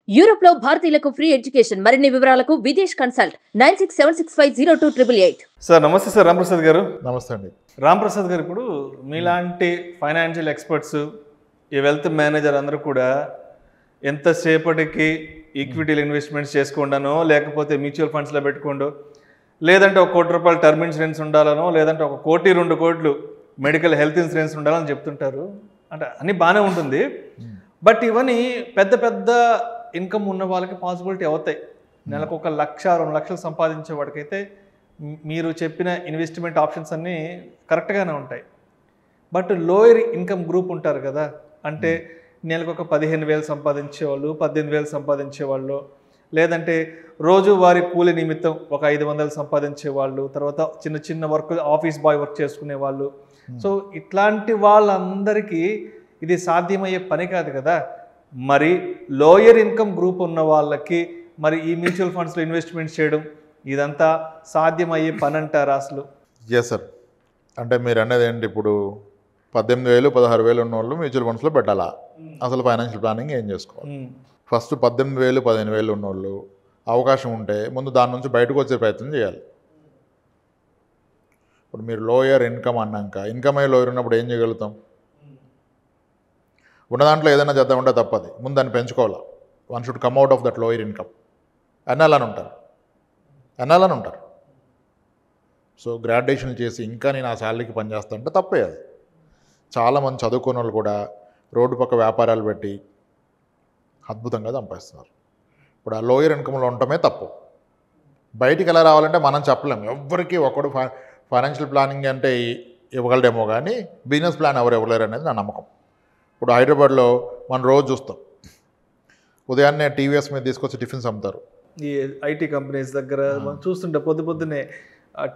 Europe లో భారతీయులకు free education మరిన్ని వివరాలకు విదేశ్ కన్సల్ట్ 9676502888. సార్ నమస్తే సార్ రాంప్రసాద్ గారు. నమస్తే అండి. రాంప్రసాద్ గారు, ఇప్పుడు మీలాంటి ఫైనాన్షియల్ ఎక్స్పర్ట్స్, ఈ వెల్త్ మేనేజర్ అందరూ కూడా ఎంతసేపటికి ఈక్విటీలు ఇన్వెస్ట్మెంట్స్ చేసుకుండానో, లేకపోతే మ్యూచువల్ ఫండ్స్లో పెట్టుకోండో, లేదంటే ఒక ₹1,00,00,000 టర్మ్ ఇన్సూరెన్స్ ఉండాలనో, లేదంటే 1 కోటి 2 కోట్లు మెడికల్ హెల్త్ ఇన్సూరెన్స్ ఉండాలని చెప్తుంటారు. అంటే అన్నీ బాగానే ఉంటుంది. బట్ ఇవన్నీ పెద్ద పెద్ద ఇన్కమ్ ఉన్న వాళ్ళకి పాసిబిలిటీ అవుతాయి. నెలకు 1 లక్ష 2 లక్షలు సంపాదించే వాడికైతే మీరు చెప్పిన ఇన్వెస్ట్మెంట్ ఆప్షన్స్ అన్నీ కరెక్ట్గానే ఉంటాయి. బట్ లోయర్ ఇన్కమ్ గ్రూప్ ఉంటారు కదా, అంటే నెలకు ఒక 15,000 సంపాదించేవాళ్ళు, 18,000 సంపాదించేవాళ్ళు, లేదంటే రోజువారి కూలి నిమిత్తం ఒక 500 సంపాదించేవాళ్ళు, తర్వాత చిన్న చిన్న వర్క్ ఆఫీస్ బాయ్ వర్క్ చేసుకునే వాళ్ళు. సో ఇట్లాంటి వాళ్ళందరికీ ఇది సాధ్యమయ్యే పని కాదు కదా. మరి లోయర్ ఇన్కమ్ గ్రూప్ ఉన్న వాళ్ళకి మరి ఈ మ్యూచువల్ ఫండ్స్లో ఇన్వెస్ట్మెంట్ చేయడం ఇదంతా సాధ్యమయ్యే పని అంటారా అసలు? Yes sir. అంటే మీరు అనేది ఏంటి, ఇప్పుడు 18,000 16,000 ఉన్న వాళ్ళు మ్యూచువల్ ఫండ్స్లో పెట్టాలా? అసలు ఫైనాన్షియల్ ప్లానింగ్ ఏం చేసుకోవాలి? ఫస్ట్ 18,000 15,000 ఉన్న వాళ్ళు అవకాశం ఉంటే ముందు దాని నుంచి బయటకు వచ్చే ప్రయత్నం చేయాలి. ఇప్పుడు మీరు లోయర్ ఇన్కమ్ అన్నాక ఇన్కమ్ అయ్యే లోయర్ ఉన్నప్పుడు ఏం చేయగలుగుతాం? ఉన్న దాంట్లో ఏదైనా చేద్దామంటే తప్పది. ముందు దాన్ని పెంచుకోవాలి. One should come out of that lower income. అన్నాలని ఉంటారు. సో గ్రాడ్యుయేషన్ చేసి ఇంకా నేను ఆ శాలరీకి పనిచేస్తా అంటే తప్పే అది. చాలామంది చదువుకున్న వాళ్ళు కూడా రోడ్డు పక్క వ్యాపారాలు పెట్టి అద్భుతంగా సంపాదిస్తున్నారు. ఇప్పుడు ఆ లోయర్ ఇన్కమ్లో ఉండటమే తప్పు. బయటికి ఎలా రావాలంటే మనం చెప్పలేము. ఎవరికి ఒకడు ఫైనాన్షియల్ ప్లానింగ్ అంటే ఇవ్వగలడేమో కానీ బిజినెస్ ప్లాన్ ఎవరు ఇవ్వలేరు అనేది నా నమ్మకం. ఇప్పుడు హైదరాబాద్లో మనం రోజు చూస్తాం, ఉదయాన్నే టీవీఎస్ మీద తీసుకొచ్చి టిఫిన్స్ అమ్ముతారు. ఈ ఐటీ కంపెనీస్ దగ్గర మనం చూస్తుంటే పొద్దున్నే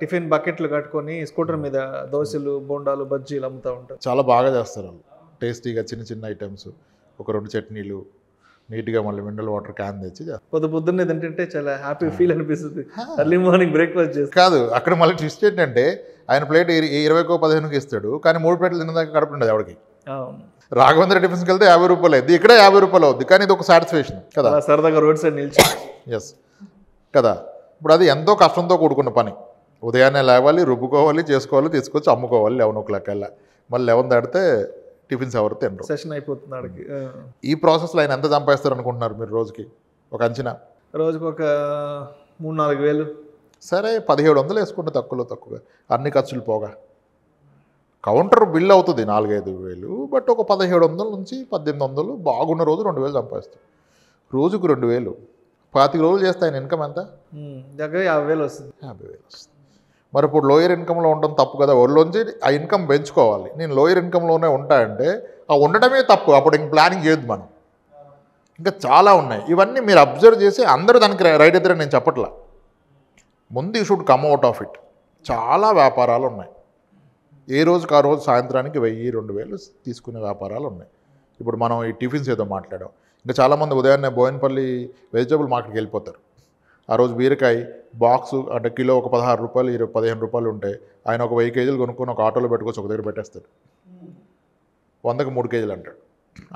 టిఫిన్ బకెట్లు కట్టుకొని స్కూటర్ మీద దోశలు, బోండాలు, బజ్జీలు అమ్ముతూ ఉంటారు. చాలా బాగా చేస్తారు వాళ్ళు. టేస్టీగా చిన్న చిన్న ఐటమ్స్, ఒక 2 చట్నీలు, నీట్గా మళ్ళీ మినరల్ వాటర్ క్యాన్ తెచ్చి పొద్దున్నే తింటుంటే చాలా హ్యాపీ ఫీల్ అనిపిస్తుంది. ఎర్లీ మార్నింగ్ బ్రేక్ఫాస్ట్ చేసి కాదు. అక్కడ మళ్ళీ ట్విస్ట్ ఏంటంటే ఆయన ప్లేట్ 20కో 15కి ఇస్తాడు, కానీ 3 ప్లేట్లు తిన్నదాకా కడుపు ఉండదు ఎవరికి. రాఘవేంద్ర టిఫిన్స్కి వెళ్తే ₹50 అయింది, ఇక్కడే ₹50 అవుద్ది, కానీ ఇది ఒక సాటిస్ఫాక్షన్ కదా. సరదాగా రోడ్ సైడ్ నిలిచి ఎస్ కదా. ఇప్పుడు అది ఎంతో కష్టంతో కూడుకున్న పని. ఉదయాన్నే లేవాలి, రుబ్బుకోవాలి, చేసుకోవాలి, తీసుకొచ్చి అమ్ముకోవాలి 11 o'clock కల్లా. మళ్ళీ 11 దాటితే టిఫిన్స్ ఎవరు తినరు, సెషన్ అయిపోతుంది ఆడికి. ఈ ప్రాసెస్లో ఆయన ఎంత సంపాదిస్తారు అనుకుంటున్నారు మీరు రోజుకి? ఒక అంచనా రోజుకి ఒక 3-4 వేలు. సరే 1,700 వేసుకుంటే తక్కువగా అన్ని ఖర్చులు పోగా. కౌంటర్ బిల్ అవుతుంది 4-5 వేలు, బట్ ఒక 1,700 నుంచి 1,800, బాగున్న రోజు 2,000 సంపాదిస్తాడు. రోజుకు 2,000, 25 రోజులు చేస్తే ఆయన ఇన్కమ్ ఎంత? దగ్గర 50,000 వస్తుంది. 50,000 వస్తుంది. మరి ఇప్పుడు లోయర్ ఇన్కంలో ఉండడం తప్పు కదా. ఒళ్ళోంచి ఆ ఇన్కమ్ పెంచుకోవాలి. నేను లోయర్ ఇన్కంలోనే ఉంటాయంటే ఆ ఉండడమే తప్పు. అప్పుడు ఇంక ప్లానింగ్ చేయొద్దు మనం. ఇంకా చాలా ఉన్నాయి. ఇవన్నీ మీరు అబ్జర్వ్ చేసి అందరూ దానికి రైట్ అవుతారని నేను చెప్పట్లా. ముందు you should come out of it. చాలా వ్యాపారాలు ఉన్నాయి. ఏ రోజుకి ఆ రోజు సాయంత్రానికి 1,000-2,000 తీసుకునే వ్యాపారాలు ఉన్నాయి. ఇప్పుడు మనం ఈ టిఫిన్స్ ఏదో మాట్లాడాం. ఇంకా చాలామంది ఉదయాన్నే బోయినపల్లి వెజిటబుల్ మార్కెట్కి వెళ్ళిపోతారు. ఆ రోజు బీరకాయ బాక్సు అంటే కిలో ఒక ₹16, ₹15 ఉంటే ఆయన ఒక 1000 కేజీలు కొనుక్కొని ఒక ఆటోలో పెట్టుకొచ్చి ఒక దగ్గర పెట్టేస్తాడు. 100కి 3 కేజీలు అంటాడు.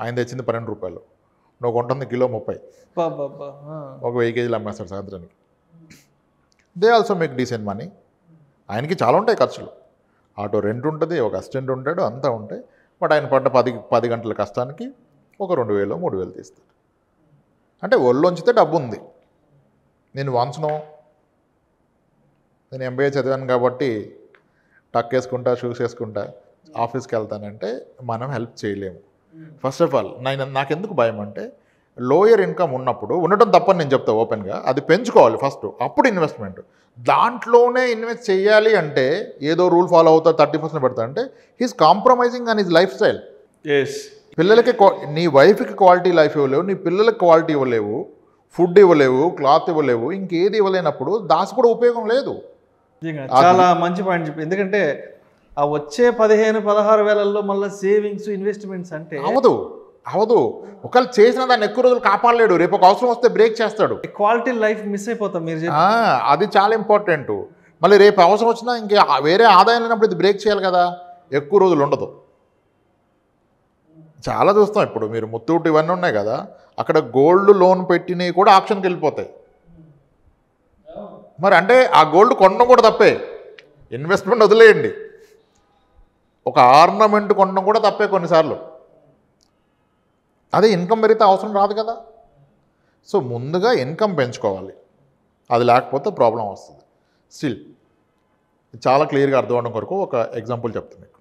ఆయన తెచ్చింది ₹12, నువ్వు కొంటుంది కిలో 30, ఒక 1000 కేజీలు అమ్మేస్తాడు సాయంత్రానికి. They also make decent money. ఆయనకి చాలా ఉంటాయి ఖర్చులు. ఆటో రెంట్ ఉంటుంది, ఒక అసిస్టెంట్ ఉంటాడు, అంతా ఉంటాయి. బట్ ఆయన పడ్డ 10 గంటల కష్టానికి ఒక 2,000 3,000 తీస్తాడు. అంటే ఒళ్ళొంచితే డబ్బు ఉంది. నేను MBA చదివాను కాబట్టి టక్ వేసుకుంటా, షూస్ వేసుకుంటా ఆఫీస్కి వెళ్తానంటే మనం హెల్ప్ చేయలేము. ఫస్ట్ ఆఫ్ ఆల్ నాకెందుకు భయం అంటే, లోయర్ ఇన్కమ్ ఉన్నప్పుడు ఉండటం తప్పని నేను చెప్తా ఓపెన్గా. అది పెంచుకోవాలి ఫస్ట్, అప్పుడు ఇన్వెస్ట్మెంట్. దాంట్లోనే ఇన్వెస్ట్ చేయాలి అంటే ఏదో రూల్ ఫాలో అవుతా 30% పెడతా అంటే he's compromising on his life style. పిల్లలకి నీ వైఫ్కి క్వాలిటీ లైఫ్ ఇవ్వలేవు, నీ పిల్లలకి క్వాలిటీ ఇవ్వలేవు, ఫుడ్ ఇవ్వలేవు, క్లాత్ ఇవ్వలేవు, ఇంకేది ఇవ్వలేనప్పుడు దాసి కూడా ఉపయోగం లేదు. చాలా మంచి పాయింట్ చెప్పి. ఎందుకంటే ఆ వచ్చే 15-16 వేలల్లో మళ్ళీ సేవింగ్స్, ఇన్వెస్ట్మెంట్స్ అంటే అవదు. ఒకవేళ చేసిన దాన్ని ఎక్కువ రోజులు కాపాడలేడు. రేపు ఒక అవసరం వస్తే బ్రేక్ చేస్తాడు. క్వాలిటీ లైఫ్ మిస్ అయిపోతాం మీరు. అది చాలా ఇంపార్టెంట్. మళ్ళీ రేపు అవసరం వచ్చినా ఇంకా వేరే ఆదాయం లేనప్పుడు ఇది బ్రేక్ చేయాలి కదా. ఎక్కువ రోజులు ఉండదు. చాలా చూస్తాం. ఇప్పుడు మీరు ముత్తూట్ ఇవన్నీ ఉన్నాయి కదా, అక్కడ గోల్డ్ లోన్ పెట్టినవి కూడా ఆప్షన్కి వెళ్ళిపోతాయి. మరి అంటే ఆ గోల్డ్ కొనడం కూడా తప్పే, ఇన్వెస్ట్మెంట్ వదిలేయండి, ఒక ఆర్నమెంట్ కొనడం కూడా తప్పే కొన్నిసార్లు. అదే ఇన్కమ్ పెరిగితే అవసరం రాదు కదా. సో ముందుగా ఇన్కమ్ పెంచుకోవాలి, అది లేకపోతే ప్రాబ్లం వస్తుంది. స్టిల్ చాలా క్లియర్గా అర్థం అవడం కొరకు ఒక ఎగ్జాంపుల్ చెప్తాను మీకు.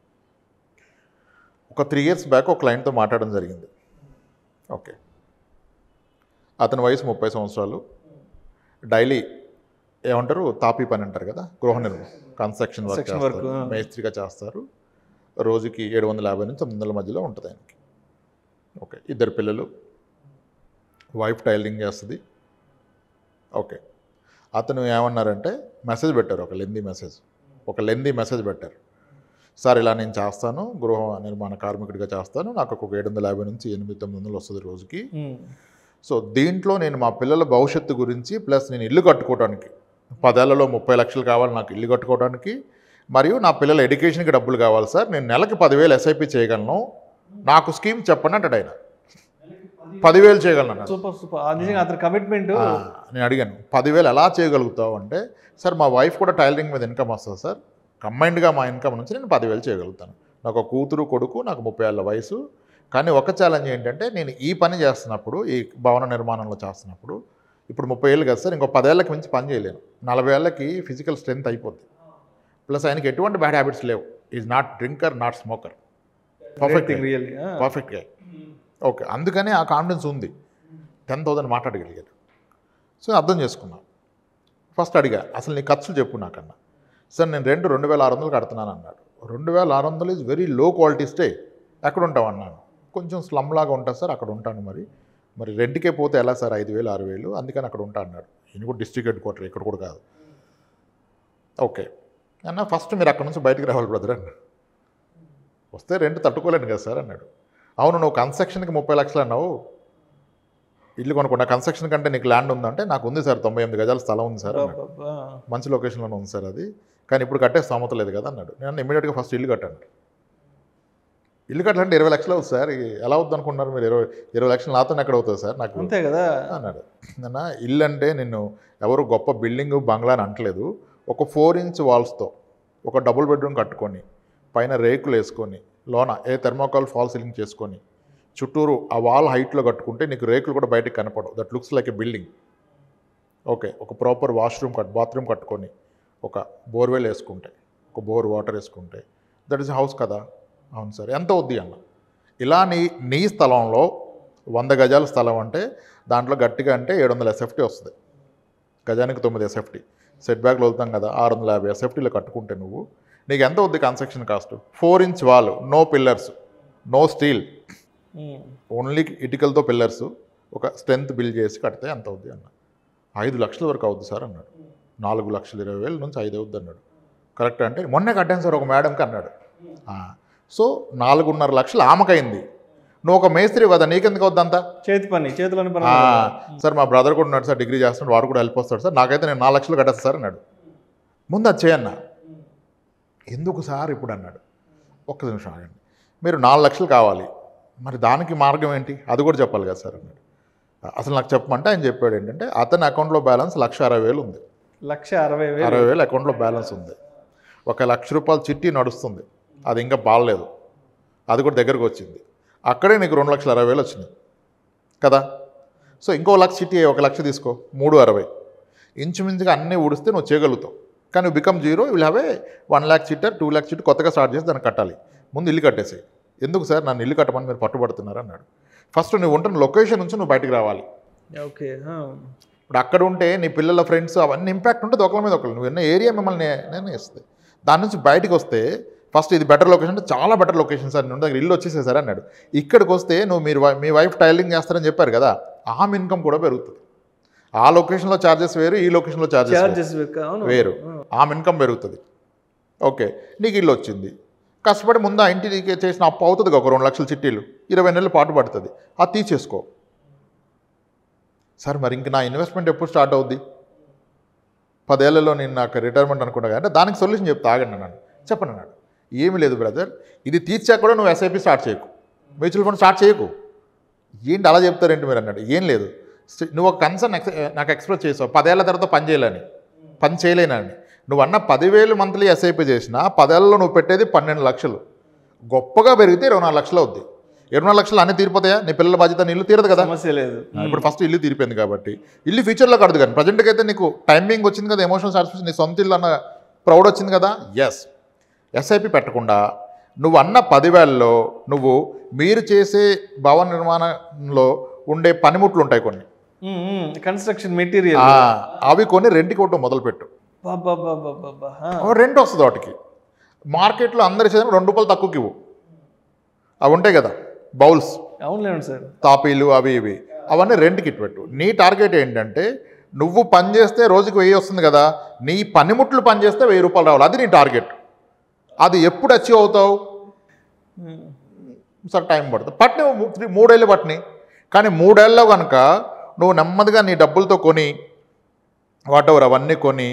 ఒక 3 years బ్యాక్ ఒక క్లయింట్తో మాట్లాడడం జరిగింది. ఓకే, అతని వయసు 30 సంవత్సరాలు. డైలీ ఏమంటారు, తాపీ పని అంటారు కదా, గృహ నిర్మాణం, కన్స్ట్రక్షన్ వర్క్ చేస్తారు, మేస్త్రిగా చేస్తారు. రోజుకి 750 నుంచి 900 మధ్యలో ఉంటుంది ఆయనకి. ఓకే, 2 పిల్లలు, వైఫ్ టైలరింగ్ చేస్తుంది. ఓకే, అతను ఏమన్నారంటే మెసేజ్ పెట్టారు, ఒక లెందీ మెసేజ్ పెట్టారు. సార్ ఇలా నేను చేస్తాను, గృహ నిర్మాణ కార్మికుడిగా చేస్తాను, నాకు ఒక 750 నుంచి 800-900 వస్తుంది రోజుకి. సో దీంట్లో నేను మా పిల్లల భవిష్యత్తు గురించి, ప్లస్ నేను ఇల్లు కట్టుకోవడానికి 10 ఏళ్లలో 30 లక్షలు కావాలి నాకు ఇల్లు కట్టుకోవడానికి, మరియు నా పిల్లల ఎడ్యుకేషన్కి డబ్బులు కావాలి సార్, నేను నెలకి 10,000 SIP చేయగలను, నాకు స్కీమ్ చెప్పండి అంటాడు ఆయన. 10,000 చేయగలను అన్నాడు. అతని కమిట్మెంట్. నేను అడిగాను 10,000 ఎలా చేయగలుగుతావు అంటే, సార్ మా వైఫ్ కూడా టైలరింగ్ మీద ఇన్కమ్ వస్తుంది సార్, కంబైన్డ్గా మా ఇన్కమ్ నుంచి నేను 10,000 చేయగలుగుతాను. నాకు ఒక కూతురు కొడుకు, నాకు 30 ఏళ్ళ వయసు. కానీ ఒక ఛాలెంజ్ ఏంటంటే, నేను ఈ పని చేస్తున్నప్పుడు, ఈ భవన నిర్మాణంలో చేస్తున్నప్పుడు, ఇప్పుడు 30 ఏళ్ళు కదా సార్, ఇంకో 10 ఏళ్ళకి మించి పని చేయలేను, 40 ఏళ్ళకి ఫిజికల్ స్ట్రెంత్ అయిపోద్ది. ప్లస్ ఆయనకి ఎటువంటి బ్యాడ్ హ్యాబిట్స్ లేవు, is not drinker, not smoker, పర్ఫెక్ట్గా. ఓకే, అందుకని ఆ కాన్ఫిడెన్స్ ఉంది, 10,000 మాట్లాడగలిగారు. సో అర్థం చేసుకున్నాను. ఫస్ట్ అడిగా, అసలు నీ ఖర్చులు చెప్పు నాకన్నా. సార్ నేను రెంట్ 2,600 కడుతున్నాను అన్నాడు. 2,600 is very low quality stay. ఎక్కడ ఉంటావు అన్నాను. కొంచెం స్లమ్ లాగా ఉంటుంది సార్, అక్కడ ఉంటాను. మరి రెంట్కే పోతే ఎలా సార్, 5,000 6,000, అందుకని అక్కడ ఉంటా అన్నాడు. ఈయన కూడా డిస్ట్రిక్ట్ హెడ్ క్వార్టర్, ఇక్కడ కూడా కాదు. ఓకే అన్న, ఫస్ట్ మీరు అక్కడ నుంచి బయటకు రావాలి బ్రదర్ అన్నాడు. వస్తే రెంట్ తట్టుకోలేను కదా సార్ అన్నాడు. అవును, నువ్వు కన్స్ట్రక్షన్కి 30 లక్షలు అన్నావు, ఇల్లు కొనుక్కున్నా, కన్స్ట్రక్షన్ కంటే నీకు ల్యాండ్ ఉందంటే, నాకు ఉంది సార్ 98 గజాల స్థలం ఉంది సార్, మంచి లొకేషన్లోనే ఉంది సార్ అది, కానీ ఇప్పుడు కట్టే స్తోమత లేదు కదా అన్నాడు. నేను ఇమీడియట్గా ఫస్ట్ ఇల్లు కట్టాను. ఇల్లు కట్టాలంటే 20 లక్షలు అవుతుంది సార్, ఎలా అవుతుంది అనుకుంటున్నారు మీరు, 20 లక్షలు నాతో ఎక్కడ అవుతుంది సార్ నాకు అంతే కదా అన్నాడు. అన్న, ఇల్లు అంటే నిన్ను ఎవరు గొప్ప బిల్డింగ్ బంగ్లా అని అంటలేదు, ఒక 4 inch వాల్స్తో ఒక డబుల్ బెడ్రూమ్ కట్టుకొని, పైన రేకులు వేసుకొని, లోన థెర్మోకాల్ ఫాల్ సీలింగ్ చేసుకొని, చుట్టూరు ఆ వాల్ హైట్లో కట్టుకుంటే నీకు రేకులు కూడా బయటకు కనపడవు, that looks like A building. Okay, ఒక ప్రాపర్ బాత్రూమ్ కట్టుకొని, ఒక బోర్వెల్ వేసుకుంటే, ఒక బోర్ వాటర్ వేసుకుంటే, దట్ ఈస్ హౌస్ కదా. అవును సార్, ఎంత అవుద్ది అన్న. ఇలా నీ స్థలంలో 100 గజాల స్థలం అంటే, దాంట్లో గట్టిగా అంటే 700 SFT వస్తుంది, గజానికి 9 SFT, సెట్ బ్యాక్లు వెళ్తాం కదా, 650 SFTలో కట్టుకుంటే నువ్వు, నీకు ఎంత అవుద్ది construction cost? 4 inch wall, no pillars, no steel, only ఇటుకలతో పిల్లర్స్, ఒక స్ట్రెంత్ బిల్డ్ చేసి కడితే ఎంత అవుద్ది అన్న. 5 లక్షల వరకు అవుద్ది సార్ అన్నాడు. 4,20,000 నుంచి 5 అవుద్ది అన్నాడు. కరెక్ట్ అంటే, మొన్నే కట్టాను సార్ ఒక మేడంకి అన్నాడు. సో 4.5 లక్షలు ఆమెకైంది. నువ్వు ఒక మేస్త్రి కదా, నీకెందుకు అవుద్దంతా? చేతిలోని పని. సార్ మా బ్రదర్ కూడా ఉన్నాడు సార్, డిగ్రీ చేస్తున్నాడు, వాడు కూడా హెల్ప్ వస్తాడు సార్, నాకైతే నేను 4 లక్షలు కట్టేస్తాను సార్ అన్నాడు. ముందు అది చేయన్నా. ఎందుకు సార్ ఇప్పుడు అన్నాడు. ఒక్క నిమిషం ఆగండి, మీరు 4 లక్షలు కావాలి, మరి దానికి మార్గం ఏంటి, అది కూడా చెప్పాలి కదా సార్ అన్నాడు. అసలు నాకు చెప్పమంటే ఆయన చెప్పాడు ఏంటంటే, అతని అకౌంట్లో బ్యాలెన్స్ 1,60,000 ఉంది. 60,000 అకౌంట్లో బ్యాలెన్స్ ఉంది. 1,00,000 రూపాయలు చిట్టి నడుస్తుంది, అది ఇంకా బాగలేదు, అది కూడా దగ్గరకు వచ్చింది. అక్కడే నీకు 2,60,000 వచ్చినాయి కదా. సో ఇంకో 1,00,000 చిట్టి, 1,00,000 తీసుకో, 360. ఇంచుమించుగా అన్నీ ఊడిస్తే నువ్వు చేయగలుగుతావు. కానీ నువ్వు become zero, will have a 1 lakh చిట్టర్, 2 lakh చిట్టు కొత్తగా స్టార్ట్ చేసి దాన్ని కట్టాలి. ముందు ఇల్లు కట్టేసి. ఎందుకు సార్ నన్ను ఇల్లు కట్టమని మీరు పట్టుబడుతున్నారు అన్నాడు. ఫస్ట్ నువ్వు ఉంటున్న లొకేషన్ నుంచి నువ్వు బయటికి రావాలి. ఓకే, ఇప్పుడు అక్కడ ఉంటే నీ పిల్లల ఫ్రెండ్స్ అవన్నీ ఇంపాక్ట్ ఉంటుంది ఒకళ్ళ మీద ఒకళ్ళు, నువ్వు ఎన్న ఏరియా మిమ్మల్ని నిర్ణయిస్తుంది. దాని నుంచి బయటకు వస్తే ఫస్ట్ ఇది బెటర్ లొకేషన్ అంటే, చాలా బెటర్ లొకేషన్ సార్, నేను దగ్గర ఇల్లు వచ్చేసే సార్ అన్నాడు. ఇక్కడికి వస్తే నువ్వు మీ వైఫ్ టైలరింగ్ చేస్తారని చెప్పారు కదా, ఆమె ఇన్కమ్ కూడా పెరుగుతుంది. ఆ లొకేషన్లో ఛార్జెస్ వేరు, ఈ లొకేషన్లో ఛార్జెస్ వేరు, ఆమె ఇన్కమ్ పెరుగుతుంది. ఓకే, నీకు ఇల్లు వచ్చింది, కష్టపడి ముందు ఆ ఇంటికి చేసిన అప్పు అవుతుంది ఒక 2 లక్షల చిట్టీలు, 20 నెలలు పాటు పడుతుంది, అది తీసేసుకో. సార్ మరి ఇంక నా ఇన్వెస్ట్మెంట్ ఎప్పుడు స్టార్ట్ అవుద్ది? 10 ఏళ్లలో నేను నాకు రిటైర్మెంట్ అనుకున్నా అంటే, దానికి సొల్యూషన్ చెప్తా ఆగండి అన్నాడు. చెప్పండి అన్నాడు. ఏమీ లేదు బ్రదర్, ఇది తీర్చాక కూడా నువ్వు SIP స్టార్ట్ చేయకు, మ్యూచువల్ ఫండ్ స్టార్ట్ చేయకు. ఏంటి అలా చెప్తారేంటి మీరు అన్నాడు. ఏం లేదు, నువ్వు ఒక కన్సర్న్ నాకు ఎక్స్ప్రెస్ చేసావు 10 ఏళ్ల తర్వాత పని చేయలేనని. నువ్వు అన్న 10,000 మంత్లీ ఎస్ఐపి చేసినా 10 ఏళ్ళలో నువ్వు పెట్టేది 12 లక్షలు, గొప్పగా పెరిగితే 24 లక్షలు అవుద్ది. 24 లక్షలు అన్నీ తీరిపోతాయా? నీ పిల్లల బాధ్యత ఇల్లు తీరదు కదా. సమస్య లేదు. ఇప్పుడు ఫస్ట్ ఇల్లు తీరిపోయింది కాబట్టి ఇల్లు ఫ్యూచర్లో కడదు. కానీ ప్రజెంట్కి అయితే నీకు టైమింగ్ వచ్చింది కదా, ఎమోషనల్ సాటిస్ఫాక్షన్, నీ సొంత ఇల్లు అన్న ప్రౌడ్ వచ్చింది కదా. ఎస్, ఎస్ఐపి పెట్టకుండా నువ్వు అన్న 10,000లో నువ్వు మీరు చేసే భవన నిర్మాణంలో ఉండే పనిముట్లు ఉంటాయి కొన్ని, కన్స్ట్రక్షన్ మెటీరియల్, అవి కొన్ని రెంట్కి ఇవ్వడం మొదలుపెట్టు. రెంట్ వస్తుంది వాటికి. మార్కెట్లో అందరి చేసిన ₹2 తక్కువకి ఇవ్వు. అవి ఉంటాయి కదా బౌల్స్, అవునులేండి సార్, తాపీలు అవి ఇవి, అవన్నీ రెంట్కి ఇట్టు. నీ టార్గెట్ ఏంటంటే నువ్వు పని చేస్తే రోజుకి 1000 వస్తుంది కదా, నీ పనిముట్లు పని చేస్తే ₹1000 రావాలి. అది నీ టార్గెట్. అది ఎప్పుడు అచీవ్ అవుతావు? సార్ టైం పడుతుంది. పట్టిన 3 ఏళ్ళు పట్టినాయి. కానీ 3 ఏళ్ళలో కనుక నువ్వు నెమ్మదిగా నీ డబ్బులతో కొని వాటెవర్ అవన్నీ కొని,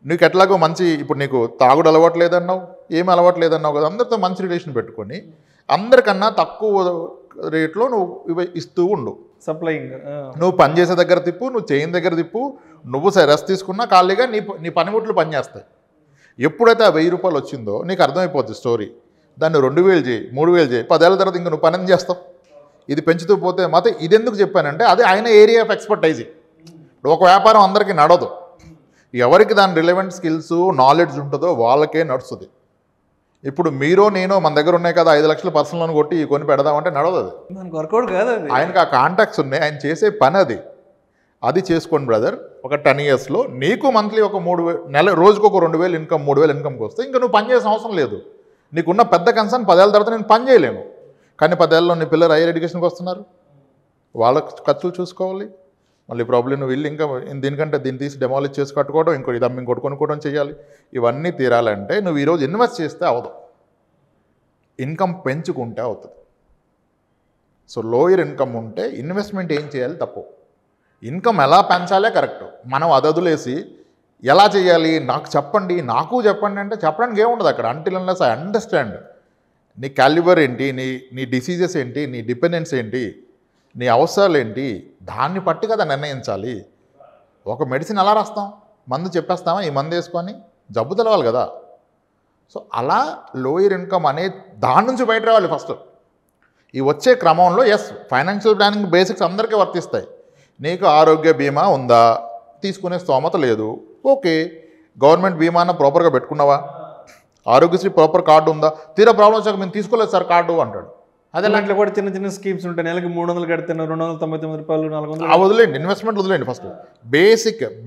నీకు ఎట్లాగో మంచి, ఇప్పుడు నీకు తాగుడు అలవాటు లేదన్నావు, ఏమి అలవాటు లేదన్నావు కదా, అందరితో మంచి రిలేషన్ పెట్టుకొని అందరికన్నా తక్కువ రేట్లో నువ్వు ఇవి ఇస్తూ ఉండు. సప్లయింగ్, నువ్వు పని చేసే దగ్గర తిప్పు, నువ్వు చేయని దగ్గర తిప్పు, నువ్వు రెస్ట్ తీసుకున్నా ఖాళీగా నీ పనిముట్లు పనిచేస్తాయి. ఎప్పుడైతే ఆ ₹1000 వచ్చిందో నీకు అర్థమైపోద్ది స్టోరీ. దాన్ని 2,000 చేయి, 3,000 చేయి, 10 ఏళ్ళ తర్వాత ఇంక నువ్వు పని చేస్తావు. ఇది పెంచుతూ పోతే మాత్రం. ఇది ఎందుకు చెప్పానంటే అది ఆయన ఏరియా ఆఫ్ ఎక్స్పర్టైజింగ్. ఇప్పుడు ఒక వ్యాపారం అందరికీ నడవదు. ఎవరికి దాని రిలవెంట్ స్కిల్స్ నాలెడ్జ్ ఉంటుందో వాళ్ళకే నడుస్తుంది. ఇప్పుడు మీరో నేనో మన దగ్గర ఉన్నాయి కదా 5 లక్షలు పర్సనల్ లోన్ కొట్టి కొని పెడదామంటే నడవదు. అది మనకు వర్కౌట్ కాదు. అది ఆయనకు ఆ కాంటాక్ట్స్ ఉన్నాయి, ఆయన చేసే పని అది చేసుకోండి బ్రదర్. ఒక 10 ఇయర్స్లో నీకు మంత్లీ ఒక 3,000 రోజుకు ఒక 2,000 ఇన్కమ్, 3,000 ఇన్కమ్కి వస్తే ఇంకా నువ్వు పని చేసిన అవసరం లేదు. నీకున్న పెద్ద కన్సర్న్ 10 ఏళ్ళ తర్వాత నేను పని చేయలేను. కానీ 10 ఏళ్ళలో నీ పిల్లలు హైయర్ ఎడ్యుకేషన్కి వస్తున్నారు, వాళ్ళ ఖర్చులు చూసుకోవాలి. మళ్ళీ ప్రాబ్లం నువ్వు ఇల్లు ఇంకా దీనికంటే దీన్ని తీసి డెమాలిష్ చేసి కట్టుకోవడం, ఇది అమ్మి ఇంకోటి కొనుక్కోవడం చేయాలి. ఇవన్నీ తీరాలంటే నువ్వు ఈరోజు ఇన్వెస్ట్ చేస్తే అవదు, ఇన్కమ్ పెంచుకుంటే అవుతుంది. సో లోయర్ ఇన్కమ్ ఉంటే ఇన్వెస్ట్మెంట్ ఏం చేయాలి తప్పు, ఇన్కమ్ ఎలా పెంచాలే కరెక్ట్. మనం అదొదిలేసి ఎలా చేయాలి నాకు చెప్పండి అంటే చెప్పడానికి ఏముండదు అక్కడ. అంటిల్ అన్లెస్ ఐ అండర్స్టాండ్ నీ క్యాలిబర్ ఏంటి, నీ డిసీజెస్ ఏంటి, నీ డిపెండెన్స్ ఏంటి, నీ అవసరాలు ఏంటి, దాన్ని బట్టి కదా నిర్ణయించాలి. ఒక మెడిసిన్ ఎలా రాస్తాం, మందు చెప్పేస్తామా ఈ మందు వేసుకొని, జబ్బు తెలవాలి కదా. సో అలా లోయర్ ఇన్కమ్ అనే దాని నుంచి బయట రావాలి ఫస్ట్. ఈ వచ్చే క్రమంలో ఫైనాన్షియల్ ప్లానింగ్ బేసిక్స్ అందరికీ వర్తిస్తాయి. నీకు ఆరోగ్య బీమా ఉందా, తీసుకునే స్తోమత లేదు, ఓకే. గవర్నమెంట్ బీమాన ప్రాపర్గా పెట్టుకున్నావా, ఆరోగ్యశ్రీ ప్రాపర్ కార్డు ఉందా, తీరా ప్రాబ్లం వచ్చాక మేము తీసుకోలేదు సార్ కార్డు అంటాడు. అదే దాంట్లో కూడా చిన్న చిన్న స్కీమ్స్ ఉంటాయి. నెలకి 300 కడితేనే ₹299, 400. వదిలేండి, ఇన్వెస్ట్మెంట్ వదిలేండి. First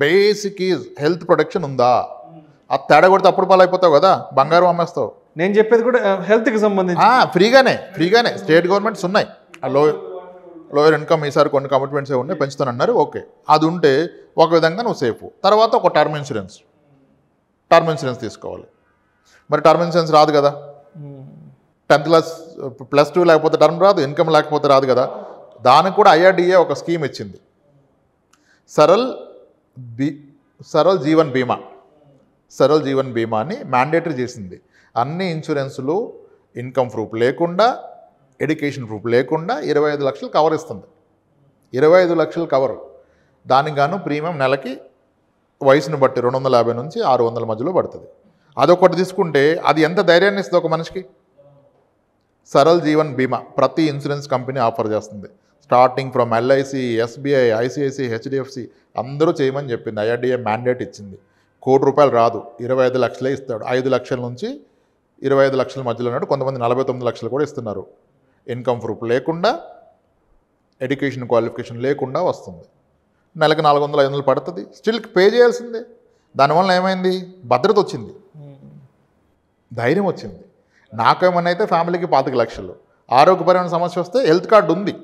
basic is health protection ఉందా. ఆ తేడా కొడితే అప్పుడు పాలు అయిపోతావు కదా, బంగారం అమ్మేస్తావు. నేను చెప్పేది కూడా హెల్త్కి సంబంధించి ఫ్రీగానే స్టేట్ గవర్నమెంట్స్ ఉన్నాయి. లోయర్ ఇన్కమ్ ఈసారి కొన్ని కమిట్మెంట్స్ ఉన్నాయి పెంచుతానన్నారు, ఓకే. అది ఉంటే ఒక విధంగా నువ్వు సేఫ్. తర్వాత ఒక టర్మ్ ఇన్సూరెన్స్ తీసుకోవాలి. మరి టర్మ్ ఇన్సూరెన్స్ రాదు కదా, 10th క్లాస్ +2 లేకపోతే టర్మ్ రాదు, ఇన్కమ్ లేకపోతే రాదు కదా. దానికి కూడా IRDA ఒక స్కీమ్ ఇచ్చింది, సరల్ జీవన్ బీమాని మ్యాండేటరీ చేసింది. అన్ని ఇన్సూరెన్సులు ఇన్కమ్ ప్రూఫ్ లేకుండా, ఎడ్యుకేషన్ ప్రూఫ్ లేకుండా 25 లక్షలు కవర్ ఇస్తుంది. 25 లక్షలు కవర్. దానికి గాను ప్రీమియం నెలకి వయసును బట్టి 250 నుంచి 600 మధ్యలో పడుతుంది. అదొకటి తీసుకుంటే అది ఎంత ధైర్యాన్ని ఇస్తుంది ఒక మనిషికి. సరల్ జీవన్ బీమా ప్రతి ఇన్సూరెన్స్ కంపెనీ ఆఫర్ చేస్తుంది. Starting from LIC, SBI, ICIC, HDFC అందరూ చేయమని చెప్పింది. IRDA మ్యాండేట్ ఇచ్చింది. ₹1 కోటి రాదు, 25 లక్షలే ఇస్తాడు. 5 లక్షల నుంచి 25 లక్షల మధ్యలో ఉన్నాడు. కొంతమంది 49 లక్షలు కూడా ఇస్తున్నారు. ఇన్కమ్ ప్రూఫ్ లేకుండా, ఎడ్యుకేషన్ క్వాలిఫికేషన్ లేకుండా వస్తుంది. నెలకు 400-500 పడుతుంది. స్టిల్ పే చేయాల్సిందే. దానివల్ల ఏమైంది, భద్రత వచ్చింది, ధైర్యం వచ్చింది. నాకేమన్నా అయితే ఫ్యామిలీకి 25 లక్షలు, ఆరోగ్యపరమైన సమస్య వస్తే హెల్త్ కార్డు ఉంది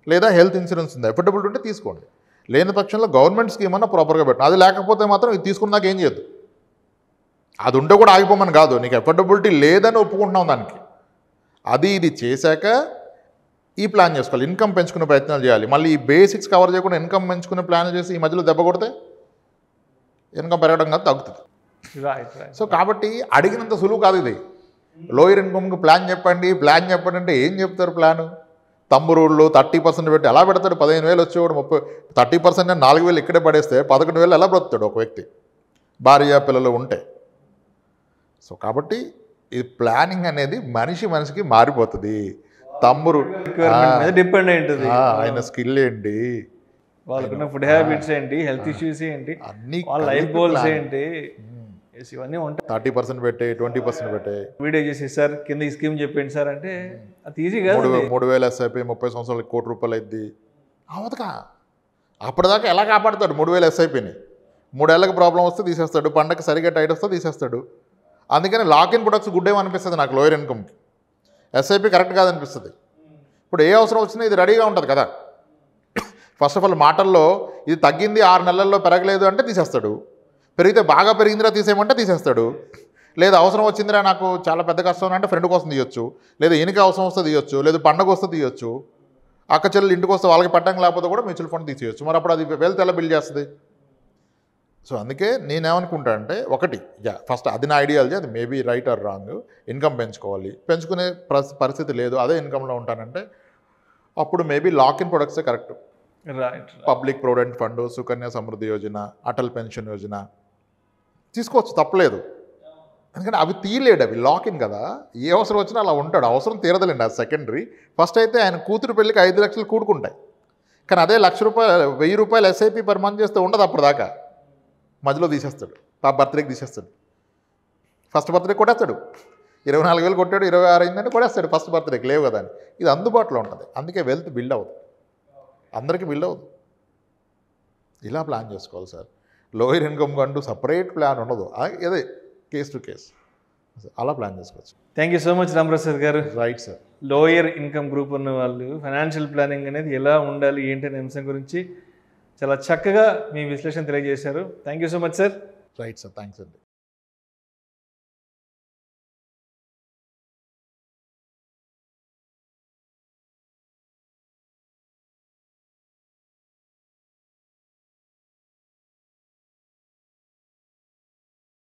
లేదా హెల్త్ ఇన్సూరెన్స్ ఉంది, ఎఫర్డబుల్ ఉంటే తీసుకోండి. లేని పక్షంలో గవర్నమెంట్ స్కీమ్ అన్నా ప్రాపర్గా పెట్టండి. అది లేకపోతే మాత్రం ఇది తీసుకున్నాక ఏం చేయొద్దు. అది ఉంటే కూడా ఆగిపోమని కాదు, నీకు ఎఫర్డబిలిటీ లేదని ఒప్పుకుంటున్నాం దానికి. అది ఇది చేశాక ఈ ప్లాన్ చేసుకోవాలి. ఇన్కమ్ పెంచుకునే ప్రయత్నాలు చేయాలి. మళ్ళీ ఈ బేసిక్స్ కవర్ చేయకుండా ఇన్కమ్ పెంచుకునే ప్లాన్లు చేసి ఈ మధ్యలో దెబ్బ కొడితే ఇన్కమ్ పెరగడం కాదు, తగ్గుతుంది. సో కాబట్టి అడిగినంత సులువు కాదు ఇది. లోయర్ ఇన్కమ్కి ప్లాన్ చెప్పండి అంటే ఏం చెప్తారు ప్లాను? తమ్ము రూళ్ళు 30% పెట్టి ఎలా పెడతాడు? 15,000 వచ్చేవాడు 30% 4,000 ఇక్కడే పడేస్తే 11,000 ఎలా బ్రతుకుతాడు ఒక వ్యక్తి భార్య పిల్లలు ఉంటే? సో కాబట్టి ఈ ప్లానింగ్ అనేది మనిషికి మారిపోతుంది. తమ్మురు డిపెండ్ అయి ఉంటుంది. ఆయన స్కిల్ ఏంటి, వాళ్ళకున్న ఫుడ్ హ్యాబిట్స్ ఏంటి, హెల్త్ ఇష్యూస్ ఏంటి, అన్ని వాళ్ళ లైఫ్ గోల్స్ ఏంటి, ఇవన్నీ ఉంటాయి. 30% పెట్టే 20% పెట్టే వీడియో చేసి సార్ కింద ఈ స్కీమ్ చెప్పండి సార్ అంటే అది ఈజీ కాదు. 3,000 ఎస్ఐపి 30 సంవత్సరాలకి ₹1,00,00,000 అయింది అవతక. అప్పటిదాకా ఎలా కాపాడుతాడు? 3,000 ఎస్ఐపిని 3 ఏళ్ళకి ప్రాబ్లం వస్తే తీసేస్తాడు, పండగకి సరిగ్గా టైట్ వస్తే తీసేస్తాడు. అందుకని లాక్ ఇన్ ప్రొడక్ట్స్ గుడ్ ఏమనిపిస్తుంది నాకు లోయర్ ఇన్కమ్కి. ఎస్ఐపి కరెక్ట్ కాదనిపిస్తుంది. ఇప్పుడు ఏ అవసరం వచ్చినా ఇది రెడీగా ఉంటుంది కదా. ఫస్ట్ ఆఫ్ ఆల్ మాటల్లో ఇది తగ్గింది 6 నెలల్లో పెరగలేదు అంటే తీసేస్తాడు, పెరిగితే బాగా పెరిగిందిరా తీసేయమంటే తీసేస్తాడు, లేదా అవసరం వచ్చిందిరా నాకు చాలా పెద్ద కష్టం అంటే ఫ్రెండ్ కోసం తీయొచ్చు, లేదా ఈయనకి అవసరం వస్తే తీయొచ్చు, లేదా పండగ వస్తే తీయొచ్చు, అక్క చెల్లెలు ఇంటికి వస్తే వాళ్ళకి పట్టం లేకపోతే కూడా మ్యూచువల్ ఫండ్ తీసేయచ్చు. మరి అప్పుడు అది వెల్త్ ఎలా బిల్డ్ చేస్తుంది? సో అందుకే నేనేమనుకుంటా అంటే ఒకటి ఫస్ట్ అది నా ఐడియాలజీ, అది maybe right or wrong. Income పెంచుకోవాలి, పెంచుకునే పరిస్థితి లేదు, అదే ఇన్కమ్లో ఉంటానంటే అప్పుడు మేబీ లాక్ ఇన్ ప్రొడక్ట్సే correct. Right. Public provident fund, Sukanya Samriddhi Yojana, Atal pension Yojana తీసుకోవచ్చు, తప్పలేదు. ఎందుకంటే అవి తీయలేడు, అవి లాక్ ఇన్ కదా. ఏ అవసరం వచ్చినా అలా ఉంటాడు, అవసరం తీరదలేండి, అది సెకండరీ. ఫస్ట్ అయితే ఆయన కూతురు పెళ్ళికి 5 లక్షలు కూడుకుంటాయి, కానీ అదే ₹1,00,000 ఎస్ఐపి పర్ మంత్ చేస్తే ఉండదు. అప్పటిదాకా మధ్యలో తీసేస్తాడు, బర్త్డేకి తీసేస్తాడు, ఫస్ట్ బర్త్డే కొట్టేస్తాడు. 24,000 కొట్టాడు, 26 అయిందంటే కొట్టేస్తాడు ఫస్ట్ బర్త్డేకి, లేవు కదా అని. ఇది అందుబాటులో ఉంటుంది, అందుకే వెల్త్ బిల్డ్ అవ్వదు, అందరికీ బిల్డ్ అవ్వదు. ఇలా ప్లాన్ చేసుకోవాలి సార్. లోయర్ ఇన్కమ్ అంటూ సపరేట్ ప్లాన్ ఉండదు, అదే కేస్ టు కేస్ అలా ప్లాన్ చేసుకోవచ్చు. Thank you so much Ramaprasad garu. Right sir. Lower income group ఉన్న వాళ్ళు ఫైనాన్షియల్ ప్లానింగ్ అనేది ఎలా ఉండాలి ఏంటి అనే అంశం గురించి చాలా చక్కగా మీ విశ్లేషణ తెలియజేశారు. Thank you so much sir. Right sir, thanks అండి.